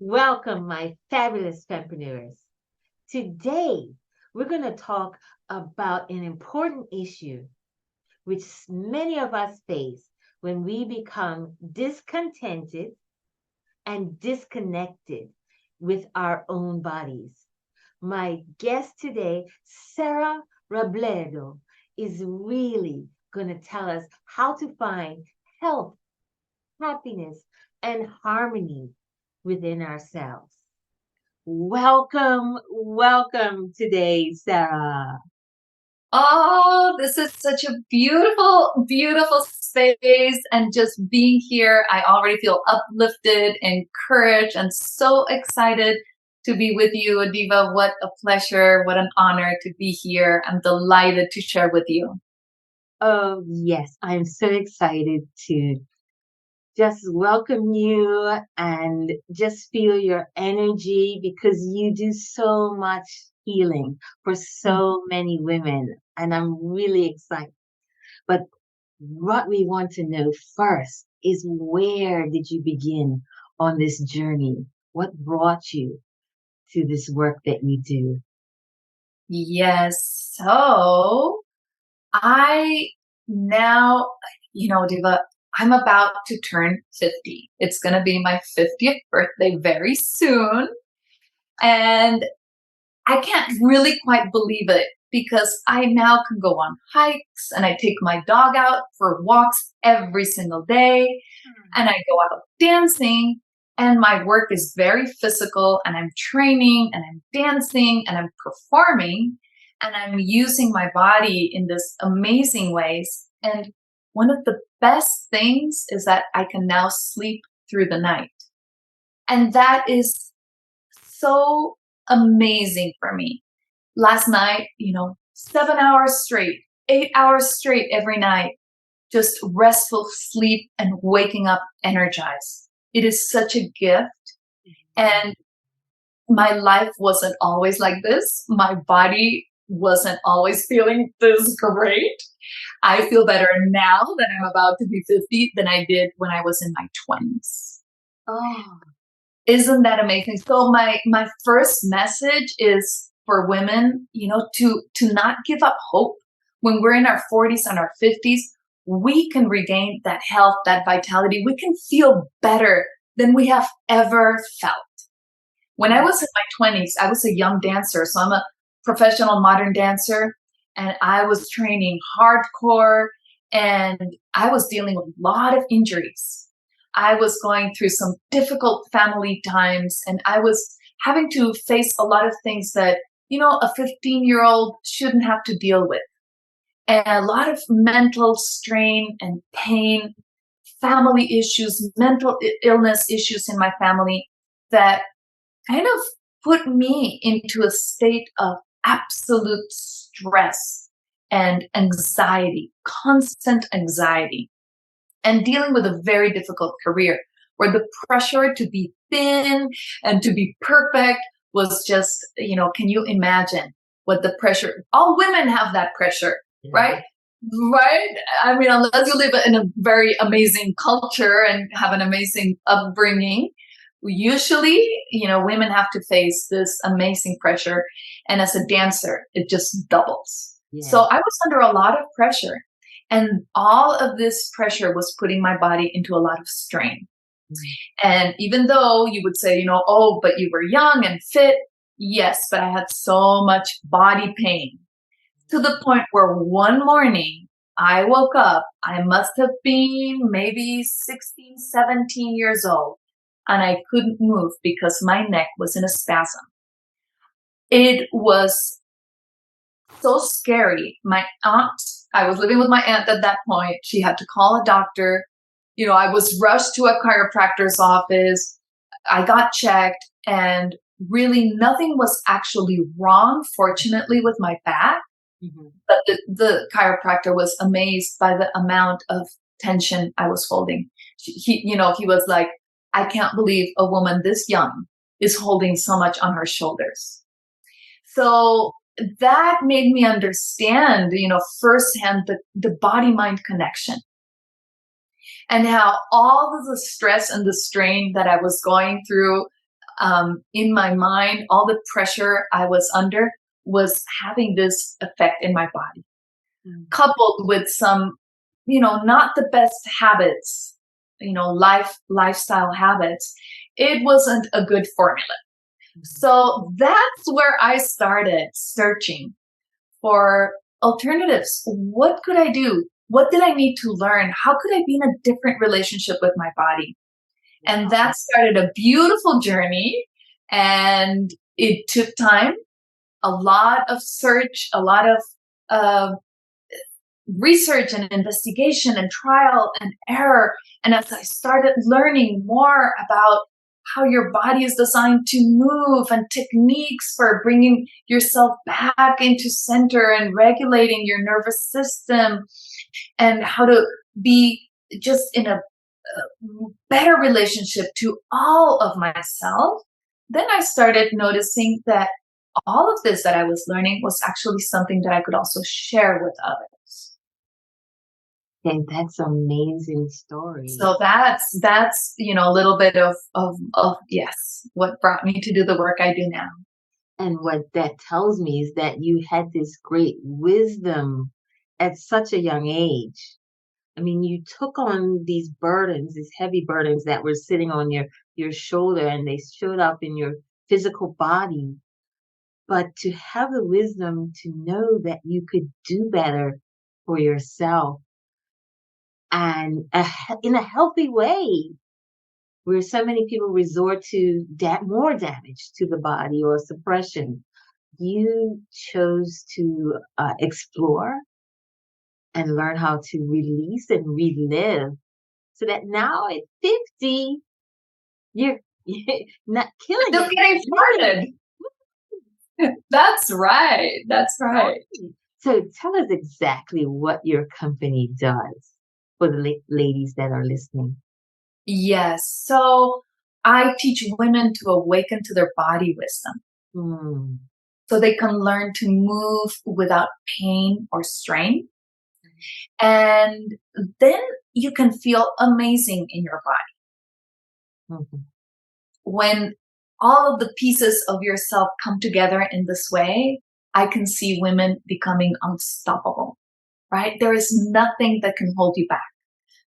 Welcome, my fabulous fempreneurs. Today, we're going to talk about an important issue which many of us face when we become discontented and disconnected with our own bodies. My guest today, Sara Robledo, is really going to tell us how to find health, happiness, and harmony within ourselves. Welcome today, Sara. Oh, this is such a beautiful, beautiful space. And just being here, I already feel uplifted, encouraged, and so excited to be with you, Adiva. What a pleasure. What an honor to be here. I'm delighted to share with you. Oh, yes, I'm so excited to just welcome you and just feel your energy because you do so much healing for so many women. And I'm really excited. But what we want to know first is where did you begin on this journey? What brought you to this work that you do? Yes. So I now, Diva, I'm about to turn 50. It's going to be my 50th birthday very soon. And I can't really quite believe it because I now can go on hikes and I take my dog out for walks every single day and I go out dancing and my work is very physical and I'm training and I'm dancing and I'm performing and I'm using my body in this amazing ways. And one of the best things is that I can now sleep through the night. And that is so amazing for me. Last night, 7 hours straight, 8 hours straight every night, just restful sleep and waking up energized. It is such a gift. And my life wasn't always like this. My body wasn't always feeling this great. I feel better now that I'm about to be 50 than I did when I was in my 20s. Oh, Isn't that amazing? So my first message is for women, to not give up hope. When we're in our 40s and our 50s, we can regain that health, that vitality. We can feel better than we have ever felt. When I was in my 20s, I was a young dancer. So I'm a professional modern dancer and I was training hardcore and I was dealing with a lot of injuries. I was going through some difficult family times and I was having to face a lot of things that, a 15-year-old shouldn't have to deal with. And a lot of mental strain and pain, family issues, mental illness issues in my family that kind of put me into a state of absolute stress and anxiety, constant anxiety, and dealing with a very difficult career where the pressure to be thin and to be perfect was just, can you imagine what the pressure, all women have that pressure, right? Right? I mean, unless you live in a very amazing culture and have an amazing upbringing, usually, women have to face this amazing pressure. And as a dancer, it just doubles. yeah. So I was under a lot of pressure. And all of this pressure was putting my body into a lot of strain. And even though you would say, oh, but you were young and fit. Yes, but I had so much body pain to the point where one morning I woke up. I must have been maybe 16, 17 years old. And I couldn't move because my neck was in a spasm. It was so scary. My aunt, I was living with my aunt at that point. She had to call a doctor. I was rushed to a chiropractor's office. I got checked and really nothing was actually wrong, fortunately, with my back. Mm-hmm. But the chiropractor was amazed by the amount of tension I was holding. He was like, I can't believe a woman this young is holding so much on her shoulders. So that made me understand, firsthand the body-mind connection and how all of the stress and the strain that I was going through, in my mind, all the pressure I was under was having this effect in my body, coupled with some, not the best habits, lifestyle habits. It wasn't a good formula. So that's where I started searching for alternatives. What could I do? What did I need to learn? How could I be in a different relationship with my body? And that started a beautiful journey. And it took time, a lot of search, a lot of research and investigation and trial and error. And as I started learning more about how your body is designed to move and techniques for bringing yourself back into center and regulating your nervous system and how to be just in a better relationship to all of myself, then I started noticing that all of this that I was learning was actually something that I could also share with others. And that's an amazing story. So that's a little bit of yes, what brought me to do the work I do now. And what that tells me is that you had this great wisdom at such a young age. I mean, you took on these burdens, these heavy burdens that were sitting on your shoulder, and they showed up in your physical body. But to have the wisdom to know that you could do better for yourself and in a healthy way, where so many people resort to more damage to the body or suppression, you chose to explore and learn how to release and relive, so that now at 50, you're not killing Just it. getting started. That's right. That's right. So tell us exactly what your company does for the ladies that are listening. Yes. So I teach women to awaken to their body wisdom. So they can learn to move without pain or strain. And then you can feel amazing in your body. When all of the pieces of yourself come together in this way, I can see women becoming unstoppable, right? There is nothing that can hold you back.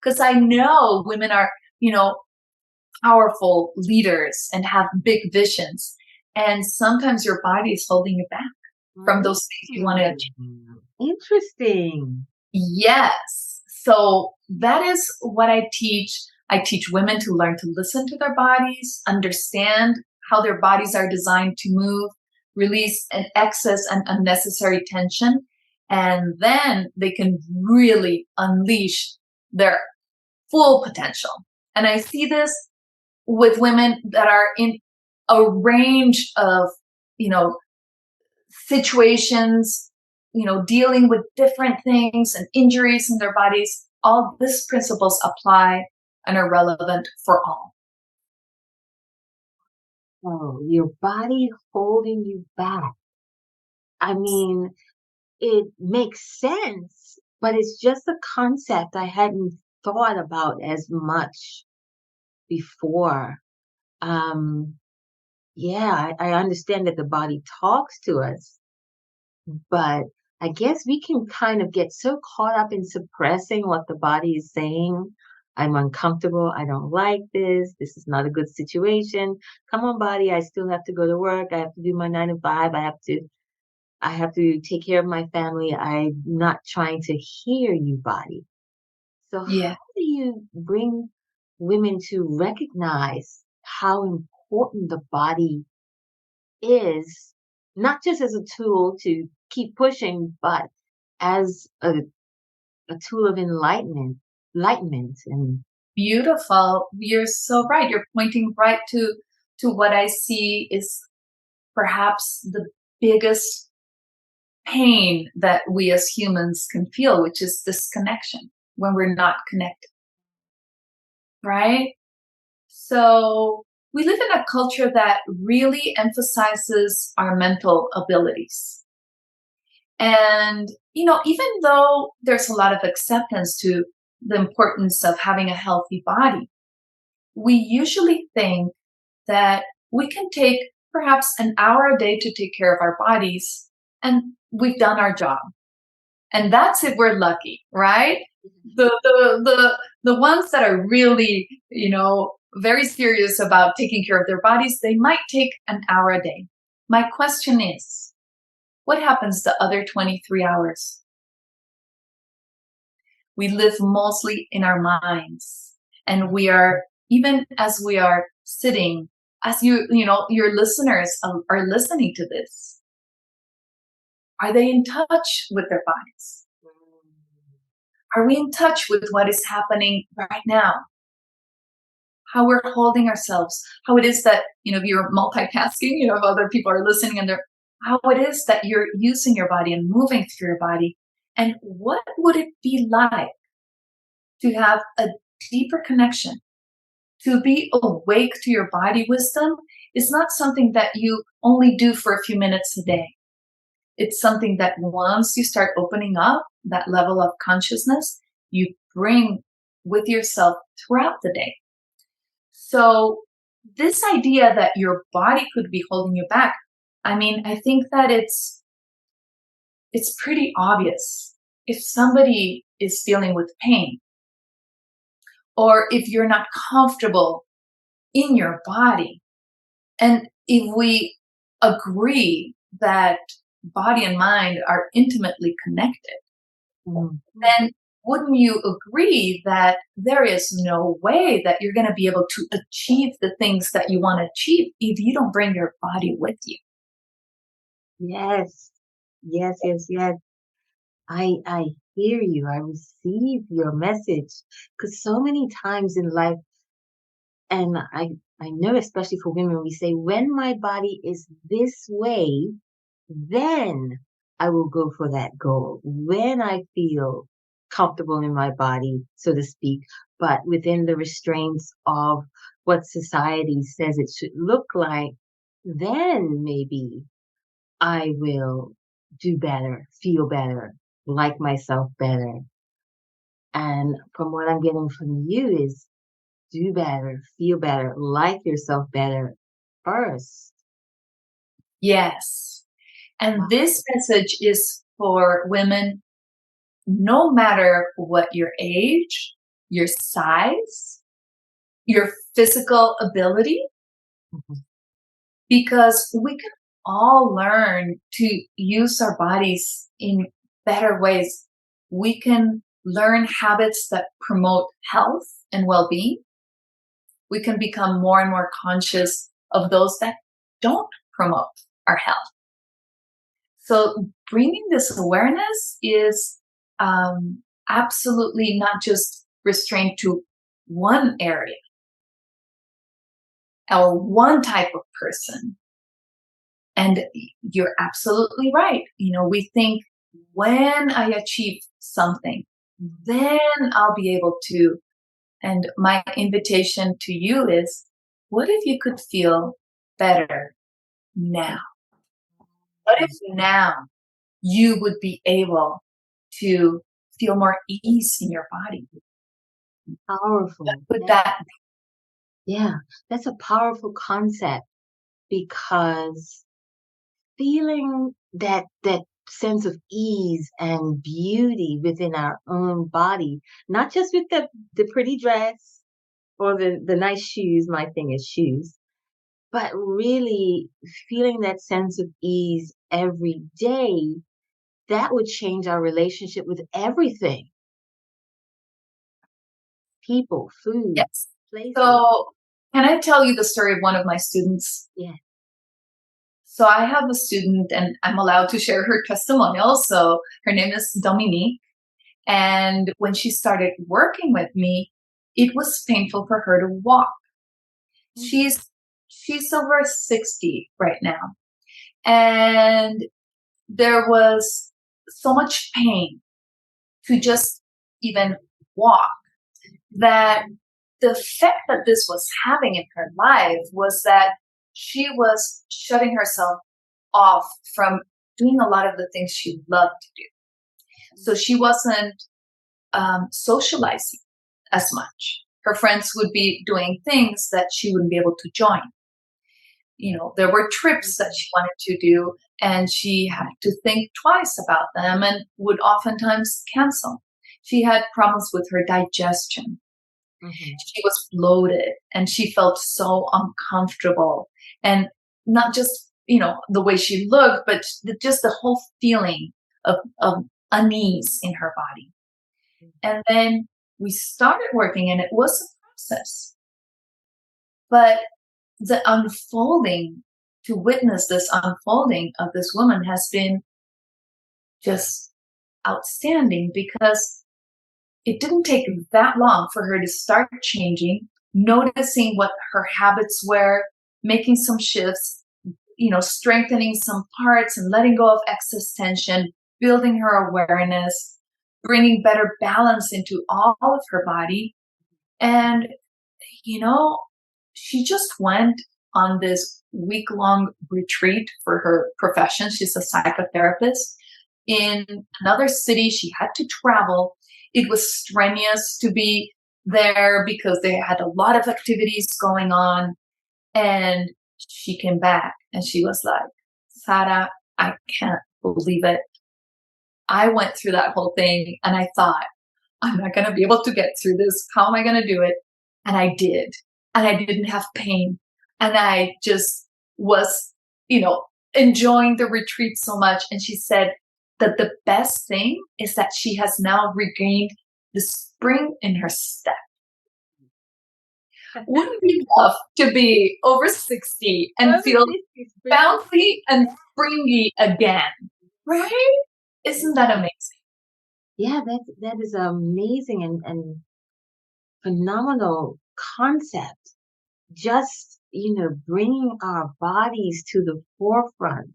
Because I know women are, powerful leaders and have big visions. And sometimes your body is holding you back from those things you want to achieve. Interesting. Yes. So that is what I teach. I teach women to learn to listen to their bodies, understand how their bodies are designed to move, release an excess and unnecessary tension, and then they can really unleash their full potential. And I see this with women that are in a range of, situations, dealing with different things and injuries in their bodies. All these principles apply and are relevant for all. Oh, your body holding you back. I mean, it makes sense, but it's just a concept I hadn't thought about as much before. Yeah, I understand that the body talks to us, but I guess we can kind of get so caught up in suppressing what the body is saying. I'm uncomfortable. I don't like this. This is not a good situation. Come on, body. I still have to go to work. I have to do my 9 to 5. I have to take care of my family. I'm not trying to hear you, body. So Yeah. how do you bring women to recognize how important the body is, not just as a tool to keep pushing, but as a tool of enlightenment and Beautiful. You're so right. You're pointing right to what I see is perhaps the biggest pain that we as humans can feel, which is disconnection, when we're not connected. Right? So we live in a culture that really emphasizes our mental abilities. And, even though there's a lot of acceptance to the importance of having a healthy body, we usually think that we can take perhaps an hour a day to take care of our bodies, and we've done our job. And that's if we're lucky, right? The ones that are really, very serious about taking care of their bodies, they might take an hour a day. My question is, what happens the other 23 hours? We live mostly in our minds, and we are, even as we are sitting, as your listeners are listening to this, are they in touch with their bodies? Are we in touch with what is happening right now? How we're holding ourselves, how it is that, you're multitasking, if other people are listening and how it is that you're using your body and moving through your body. And what would it be like to have a deeper connection, to be awake to your body wisdom? Is not something that you only do for a few minutes a day. It's something that once you start opening up that level of consciousness, you bring with yourself throughout the day. So this idea that your body could be holding you back, I think that it's pretty obvious. If somebody is dealing with pain, or if you're not comfortable in your body, and if we agree that body and mind are intimately connected, then wouldn't you agree that there is no way that you're going to be able to achieve the things that you want to achieve if you don't bring your body with you? Yes, yes, yes, yes. I hear you. I receive your message, because so many times in life, and I know especially for women, we say, when my body is this way, then I will go for that goal. When I feel comfortable in my body, so to speak, but within the restraints of what society says it should look like, then maybe I will do better, feel better, like myself better. And from what I'm getting from you is do better, feel better, like yourself better first. Yes. And this message is for women, no matter what your age, your size, your physical ability, because we can all learn to use our bodies in better ways. We can learn habits that promote health and well-being. We can become more and more conscious of those that don't promote our health. So bringing this awareness is absolutely not just restrained to one area or one type of person. And you're absolutely right. We think, when I achieve something, then I'll be able to. And my invitation to you is, what if you could feel better now? What if now you would be able to feel more ease in your body? Powerful. Would that Yeah, that's a powerful concept, because feeling that sense of ease and beauty within our own body, not just with the pretty dress or the nice shoes, my thing is shoes, but really feeling that sense of ease every day, that would change our relationship with everything. People, food, yes. places. So can I tell you the story of one of my students? Yeah. So I have a student, and I'm allowed to share her testimonial. So her name is Dominique. And when she started working with me, it was painful for her to walk. She's over 60 right now. And there was so much pain to just even walk, that the effect that this was having in her life was that she was shutting herself off from doing a lot of the things she loved to do. So she wasn't socializing as much. Her friends would be doing things that she wouldn't be able to join. there were trips that she wanted to do, and she had to think twice about them and would oftentimes cancel. She had problems with her digestion. She was bloated and she felt so uncomfortable. And not just, the way she looked, but just the whole feeling of unease in her body. And then we started working, and it was a process. But the unfolding, to witness this unfolding of this woman has been just outstanding, because it didn't take that long for her to start changing, noticing what her habits were, making some shifts, strengthening some parts and letting go of excess tension, building her awareness, bringing better balance into all of her body. And, she just went on this week-long retreat for her profession. She's a psychotherapist in another city. She had to travel. It was strenuous to be there because they had a lot of activities going on. And she came back and she was like, Sara, I can't believe it. I went through that whole thing and I thought, I'm not going to be able to get through this. How am I going to do it? And I did. And I didn't have pain. And I just was, enjoying the retreat so much. And she said that the best thing is that she has now regained the spring in her step. Wouldn't we love to be over 60 and feel bouncy and springy again? Right? Isn't that amazing? Yeah, that is amazing and phenomenal concept. Just, bringing our bodies to the forefront,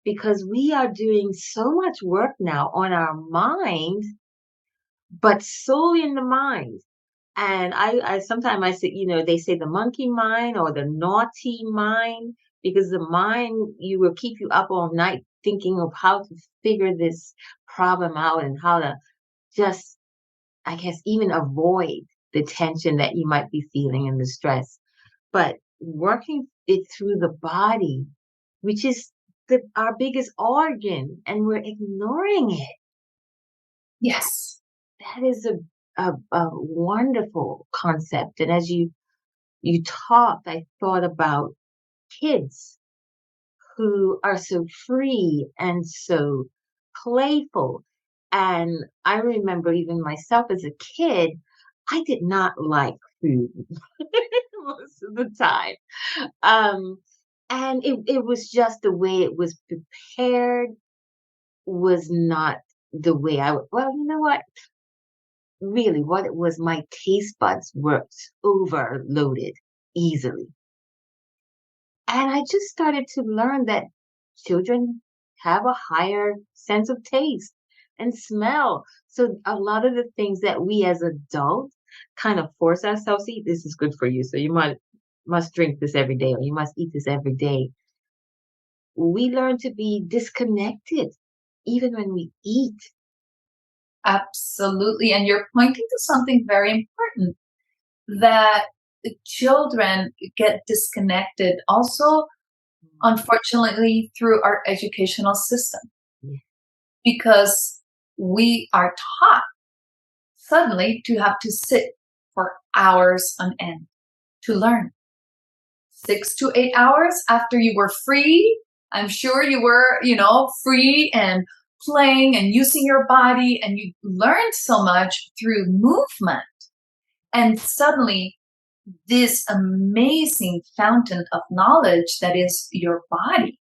because we are doing so much work now on our mind, but solely in the mind. And I sometimes I say, they say the monkey mind or the naughty mind, because the mind, you will keep you up all night thinking of how to figure this problem out and how to just, I guess, even avoid the tension that you might be feeling and the stress. But working it through the body, which is our biggest organ, and we're ignoring it. Yes. That is a wonderful concept. And as you talked, I thought about kids who are so free and so playful. And I remember even myself as a kid, I did not like food most of the time. And it was just the way it was prepared was not the way I would. Well, you know what? Really, what it was, my taste buds were overloaded easily. And I just started to learn that children have a higher sense of taste and smell. So a lot of the things that we as adults kind of force ourselves to eat, this is good for you. So you must drink this every day, or you must eat this every day. We learn to be disconnected even when we eat. Absolutely. And you're pointing to something very important, that the children get disconnected also, unfortunately, through our educational system. Yeah. Because we are taught suddenly to have to sit for hours on end to learn. 6 to 8 hours after you were free. I'm sure you were, free and playing and using your body, and you learned so much through movement. And suddenly this amazing fountain of knowledge that is your body,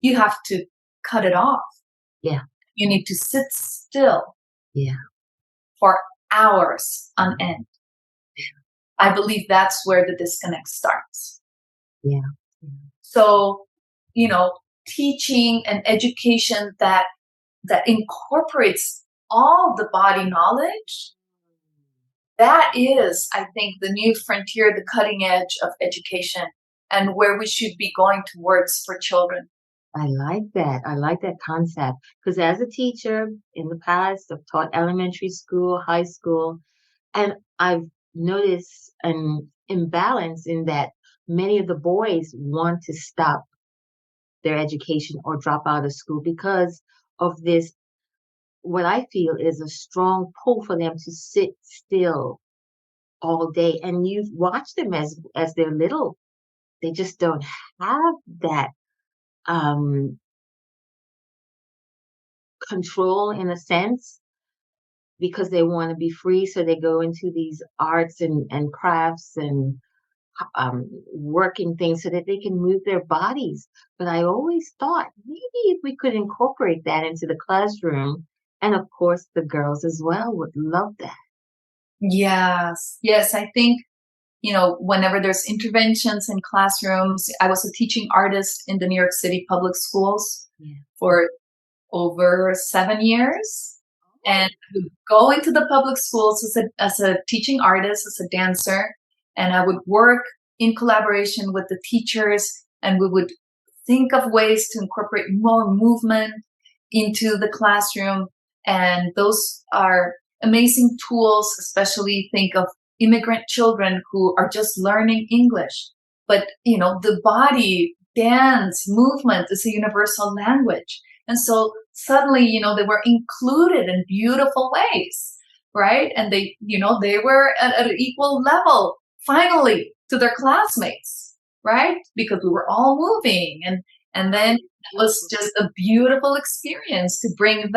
you have to cut it off. Yeah. You need to sit still. Yeah. For hours on end. Yeah. I believe that's where the disconnect starts. Yeah. So, teaching and education that incorporates all the body knowledge, that is, I think, the new frontier, the cutting edge of education, and where we should be going towards for children. I like that. I like that concept, because as a teacher in the past, I've taught elementary school, high school, and I've noticed an imbalance in that many of the boys want to stop their education or drop out of school because of this, what I feel is a strong pull for them to sit still all day. And you watch them as they're little. They just don't have that um, control in a sense because they want to be free. So they go into these arts and crafts and working things so that they can move their bodies. But I always thought maybe if we could incorporate that into the classroom, and of course the girls as well would love that. Yes. Yes. I think, whenever there's interventions in classrooms, I was a teaching artist in the New York City public schools Yeah. for over 7 years. And I would go into the public schools as a teaching artist, as a dancer, and I would work in collaboration with the teachers, and we would think of ways to incorporate more movement into the classroom. And those are amazing tools, especially think of immigrant children who are just learning English. But, the body, dance, movement is a universal language. And so suddenly, they were included in beautiful ways, right? And they were at an equal level, finally, to their classmates, right? Because we were all moving. And then it was just a beautiful experience to bring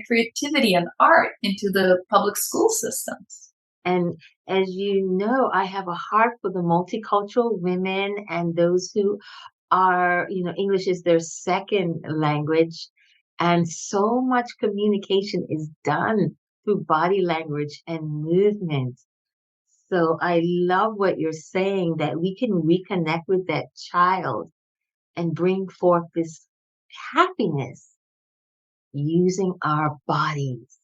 creativity and art into the public school systems. And as you know, I have a heart for the multicultural women and those who are, English is their second language. And so much communication is done through body language and movement. So I love what you're saying that we can reconnect with that child and bring forth this happiness using our bodies.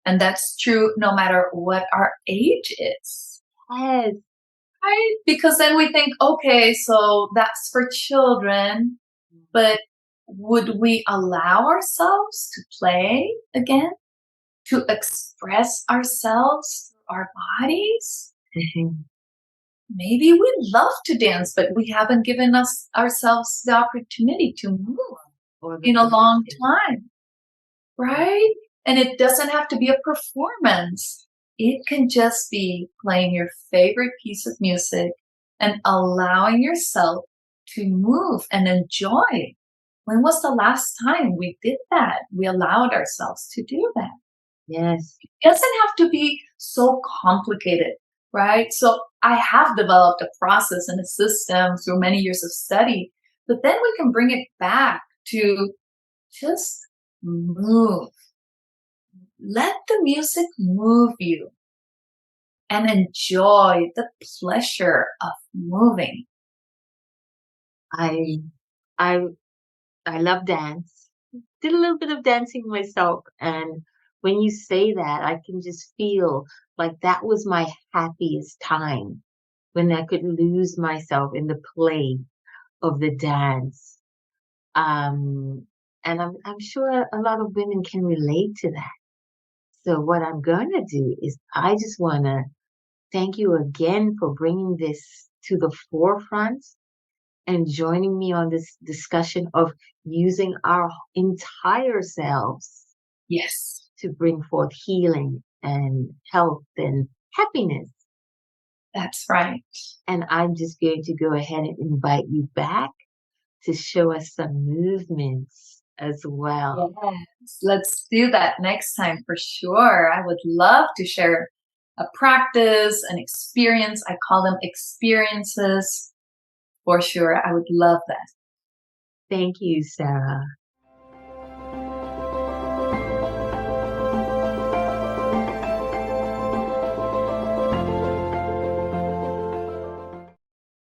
And that's true no matter what our age is. Yes. Right? Because then we think, okay, so that's for children, but would we allow ourselves to play again? To express ourselves through our bodies? Mm-hmm. Maybe we love to dance, but we haven't given ourselves the opportunity to move in a long time, right? And it doesn't have to be a performance. It can just be playing your favorite piece of music and allowing yourself to move and enjoy. When was the last time we did that? We allowed ourselves to do that. Yes. It doesn't have to be so complicated, right? So I have developed a process and a system through many years of study, but then we can bring it back to just move. Let the music move you and enjoy the pleasure of moving. I I I love dance. Did a little bit of dancing myself, and when you say that, I can just feel like that was my happiest time when I could lose myself in the play of the dance. Um, and I'm sure a lot of women can relate to that. So what I'm going to do is I just want to thank you again for bringing this to the forefront and joining me on this discussion of using our entire selves Yes, to bring forth healing and health and happiness. that's right. And I'm just going to go ahead and invite you back to show us some movements as well. Yes, let's do that next time for sure. I would love to share a practice, an experience. I call them experiences for sure. I would love that. Thank you, Sarah.